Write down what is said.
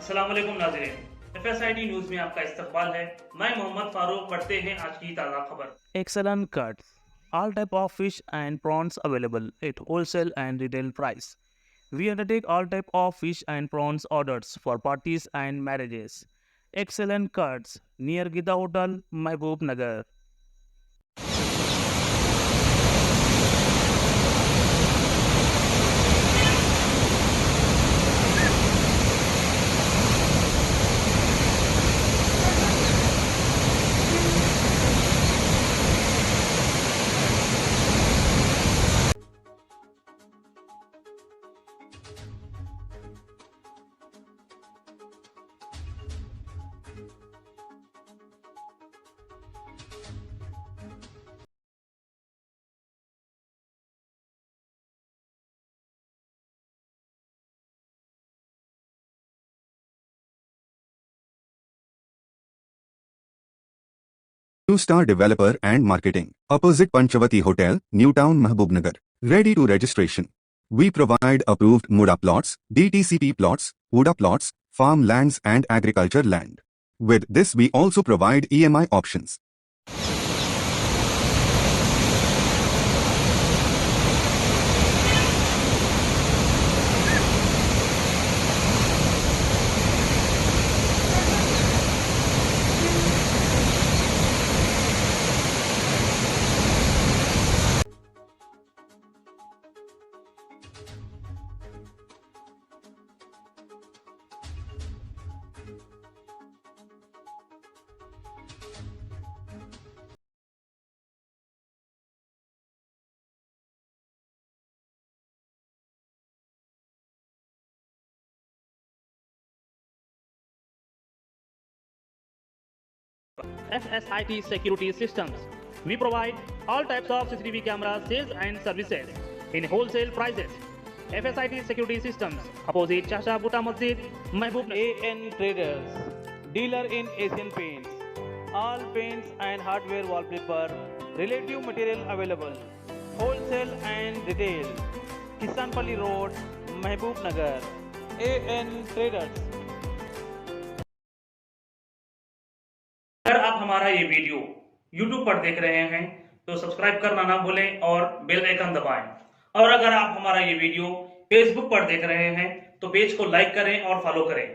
अस्सलाम वालेकुम नाज़रीन, F.S.I.T न्यूज में आपका इस्तकबाल है। मैं मोहम्मद फारूक। पढ़ते हैं आज की ताज़ा खबर। Excellent cuts. All type of fish and prawns available at wholesale and retail price. We undertake all type of fish and prawns orders for parties and marriages. Excellent cuts near Gita Hotel, Mahbub Nagar. Two-star developer and marketing. Opposite Panchavati Hotel, Newtown, Mahbubnagar. Ready to registration. We provide approved Muda plots, DTCP plots, Uda plots, farm lands and agriculture land. With this we also provide EMI options. F.S.I.T Security Systems. We provide all types of CCTV camera sales and services in wholesale prices. F.S.I.T Security Systems, opposite Shasha Bhuta Masjid, Mahbub. AN Traders, dealer in Asian paints. All paints and hardware wallpaper, relative material available. Wholesale and retail. Kisanpalli Road, Mahbub Nagar. AN Traders. अगर आप हमारा ये video YouTube पर देख रहे हैं तो subscribe करना ना भूलें और बेल आइकन दबाएं। और अगर आप हमारा ये वीडियो Facebook पर देख रहे हैं तो पेज को लाइक करें और फॉलो करें।